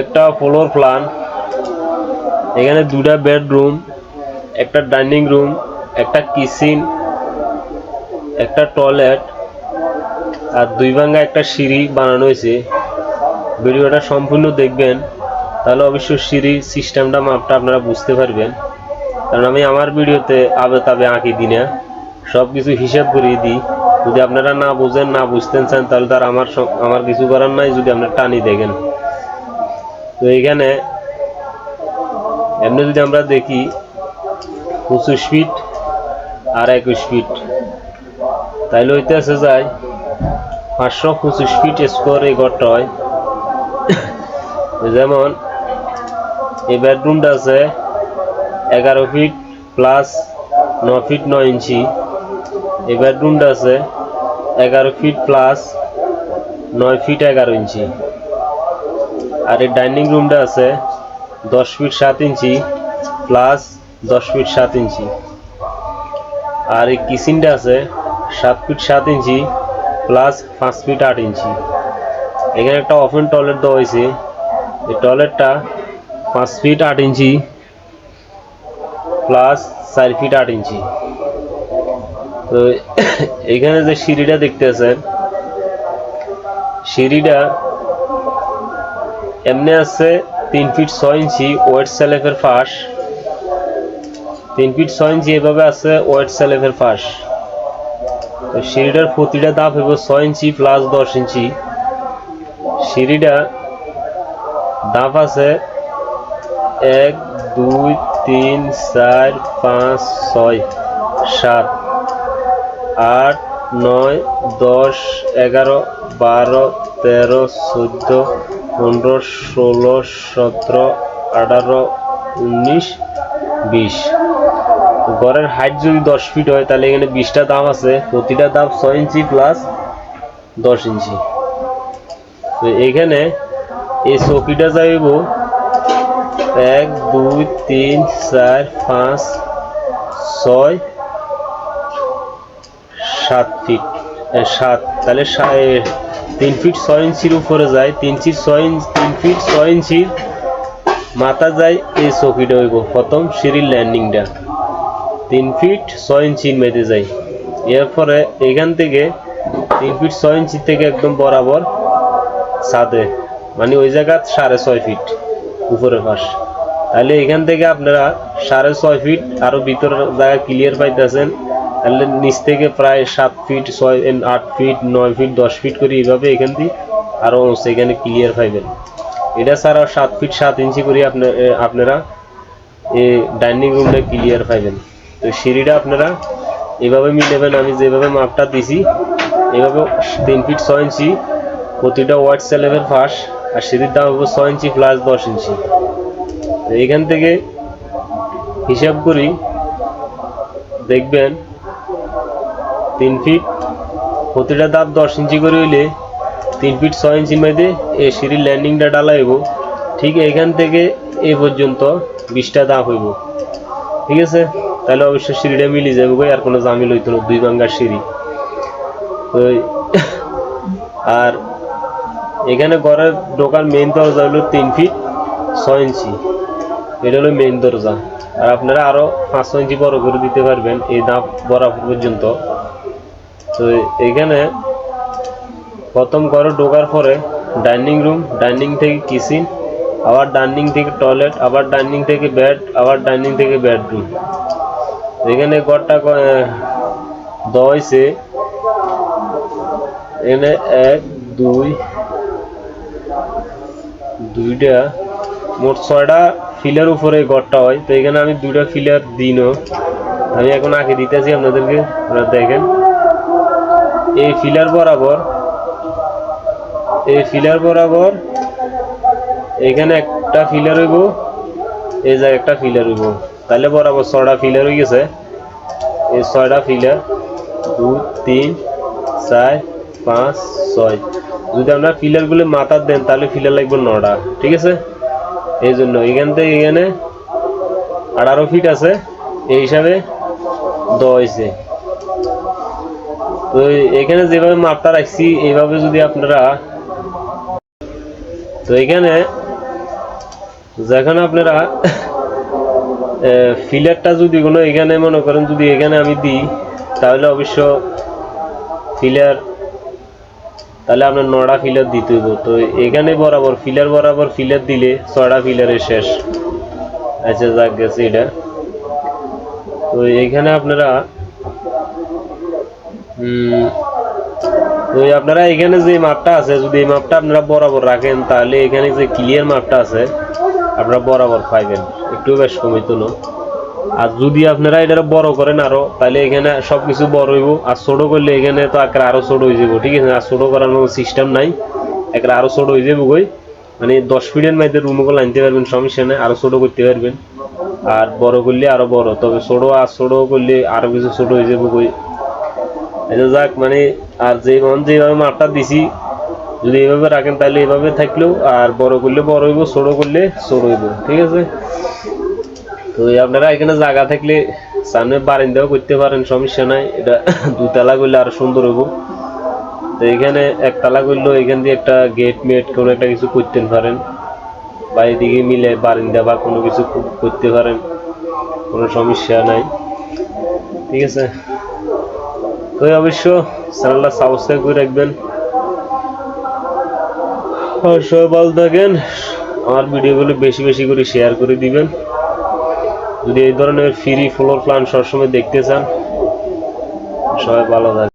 একটা floor plan, এখানে দুটা বেডরুম, একটা ডাইনিং রুম, একটা কিচেন, একটা টয়লেট আর দুই ভাঙ্গা একটা সিঁড়ি বানানো হয়েছে। ভিডিওটা সম্পূর্ণ দেখবেন, তাহলে অবশ্যই সিঁড়ি সিস্টেমটা মাপটা আপনারা বুঝতে পারবেন। কারণ আমি আমার ভিডিওতে আবে তাবে আঁকি দিই না, সব কিছু হিসাব করিয়ে দিই। যদি আপনারা না বুঝেন, না বুঝতেন চান, তাহলে তার আমার কিছু করার নাই, যদি আপনারা টানি দেখেন। তো এইখানে এমনি যদি আমরা দেখি 25 ফিট আর 21 ফিট, তাইলে হইতে আছে যায় 525 ফিট স্কোয়ার এই ঘরটা হয়। যেমন এই বেডরুমটা আছে 11 ফিট প্লাস 9 ফিট 9 ইঞ্চি। এই বেডরুমটা আছে 11 ফিট প্লাস 9 ফিট 11 ইঞ্চি। আর এই ডাইনিং রুমটা আছে 10 ফিট 7 ইঞ্চি প্লাস 10 ফিট 7 ইঞ্চি। আর এই কিচেনটা আছে 7 ফিট 7 ইঞ্চি প্লাস 5 ফিট 8 ইঞ্চি। এখানে একটা ওপেন টয়লেট দেওয়া হয়েছে, এই টয়লেটটা 5 ফিট 8 ইঞ্চি প্লাস 4 ফিট 8 ইঞ্চি। তো এখানে যে সিঁড়িটা দেখতে আছেন, সিঁড়িটা এমনি আছে 3 ফিট 6 ইঞ্চি ওয়েট স্ল্যাবের ফাঁস, 3 ফিট 6 ইঞ্চি এভাবে আছে ওয়েট স্ল্যাবের ফাঁস। তো সিঁড়িটার প্রতিটা ধাপ হইব 6 ইঞ্চি প্লাস 10 ইঞ্চি। সিঁড়িটা ধাপ আছে 1 2 3 4 5 6 7 8 9 10 11 12 13 14 15 16 17 18 19 20। ঘরের হাইট যদি 10 ফিট হয়, তাহলে এখানে 20টা ধাপ আছে, প্রতিটা ধাপ 6 ইঞ্চি প্লাস 10 ইঞ্চি। তো এখানে এই চৌকিটা যাইব 1 2 3 4 5 6 7 ফিট 7, তাহলে 3 ফিট 6 ইঞ্চির উপরে যায়, 3 ফিট 6 ইঞ্চির মাথা যায় এই চৌকিটা হইব প্রথম সিঁড়ির ল্যান্ডিংটা 3 ফিট 6 ইঞ্চির মেঝে যায়। এরপরে এখান থেকে 3 ফিট 6 ইঞ্চি থেকে একদম বরাবর ছাদে, মানে ওই জায়গা 6.5 ফিট উপরের পাশ। তাহলে এখান থেকে আপনারা 6.5 ফিট আরো ভিতরের জায়গা ক্লিয়ার পাইতেছেন। তাহলে নিচ থেকে প্রায় 7 ফিট 6 8 ফিট 9 ফিট 10 ফিট করে এইভাবে এখান থেকে আরো সেখানে ক্লিয়ার পাইবেন। এটা ছাড়াও 7 ফিট 7 ইঞ্চি করে আপনারা এই ডাইনিং রুমটা ক্লিয়ার পাইবেন। তো সিঁড়িটা আপনারা এভাবে মিলাবেন, আমি যেভাবে মাপটা দিছি এভাবে 3 ফিট 6 ইঞ্চি প্রতিটা ওয়ার্ড স্ল্যাবের ফাঁস, আর সিঁড়ির দাম হবে 6 ইঞ্চি প্লাস 10 ইঞ্চি। তো এখান থেকে হিসাব করি দেখবেন 3 ফিট প্রতিটা ধাপ 10 ইঞ্চি করে হইলে 3 ফিট 6 ইঞ্চির মধ্যে এই সিঁড়ির ল্যান্ডিংটা ডালা হইব। ঠিক এখান থেকে এই পর্যন্ত 20টা ধাপ হইব, ঠিক আছে? তাহলে অবশ্যই সিঁড়িটা মিলে যাবে, আর কোনো জামিল হইতো না, 2 ভাঙ্গার সিঁড়ি। তো আর এখানে ঘরের ঢোকার মেইন দরজা হলো 3 ফিট 6 ইঞ্চি, এটা হলো মেইন দরজা। আর আপনারা আরো 5 ইঞ্চি বড় করে দিতে পারবেন এই ধাপ বরাবর পর্যন্ত। তো এখানে প্রথম ঘরে ঢোকার পরে ডাইনিং রুম, ডাইনিং থেকে কিচেন, আবার ডাইনিং থেকে টয়লেট, আবার ডাইনিং থেকে বেড, আবার ডাইনিং থেকে বেডরুম। এখানে ঘরটা দেওয়া হয়েছে এখানে 1 2 2টা মোট 6টা ফিলার উপরে ঘরটা হয়। তো এখানে আমি 2টা ফিলার দিনও আমি এখন আঁকে দিতেছি আপনাদেরকে, আপনারা দেখেন। এই ফিলার বরাবর এখানে একটা ফিলার হইব, এই জায়গায় একটা ফিলার হইব, তাহলে বরাবর 6টা ফিলার হয়ে গেছে। এই 6টা ফিলার 2 3 4 5 6। যদি আপনারা ফিলারগুলো মাথা দেন তাহলে ফিলার লাগবে 9টা, ঠিক আছে? এই জন্য এখান থেকে এখানে 18 ফিট আছে, এই হিসাবে দেওয়া হয়েছে। তো এখানে যেভাবে মাপটা রাখছি এইভাবে যদি আপনারা, তো এখানে যেখানে আপনারা ফিলারটা যদি কোনো এখানে মনে করেন যদি এখানে আমি দিই তাহলে অবশ্য ফিলার তাহলে আপনার 9টা ফিলার দিতে হইব। তো এখানে বরাবর ফিলার দিলে 6টা ফিলারে শেষ। আচ্ছা যাক গেছে এটা। তো এখানে আপনারা তো আপনারা এখানে যে মাপটা আছে যদি এই মাপটা আপনারা বরাবর রাখেন তাহলে এখানে যে ক্লিয়ার মাপটা আছে আপনারা বরাবর পাইবেন, একটু বেশ কমিত না। আর যদি আপনারা এটা বড় করেন আরো তাহলে এখানে সবকিছু বড় হইব, আর ছোট করলে এখানে তো আকার আরো ছোট হয়ে যাবো, ঠিক আছে। আর ছোট করার কোনো সিস্টেম নাই, একবার আরো ছোট হয়ে যাবো কই, মানে 10 ফিটের মধ্যে রুমগুলো আনতে পারবেন, সমস্যা নেই, আরো ছোট করতে পারবেন। আর বড় করলে আরো বড়, তবে ছোট করলে আরো কিছু ছোট হয়ে যাবো কই। এটা যাক মানে, আর যেভাবে মাপটা দিছি যদি এইভাবে রাখেন তাহলে এইভাবে থাকলেও, আর বড় করলে বড় হইব, ছোট করলে ছোট হইব, ঠিক আছে। তো আপনারা এখানে জায়গা থাকলে সামনে বারান্দাও করতে পারেন, সমস্যা নাই। এটা 2 তলা করলে আরো সুন্দর হইব। তো এখানে 1 তলা করলেও এখান দিয়ে একটা গেট মেট কোনো একটা কিছু করতে পারেন, বা এদিকে মিলে বারান্দা বা কোনো কিছু করতে পারেন, কোনো সমস্যা নাই, ঠিক আছে। তো অবশ্য চ্যানেলটা সাবস্ক্রাইব করে রাখবেন। আর সবাই ভালো থাকেন, আমার ভিডিওগুলো বেশি বেশি করে শেয়ার করে দিবেন। যদি এই ধরনের ফ্রি ফ্লোর প্ল্যান সবসময় দেখতে চান, সবাই ভালো থাকবেন।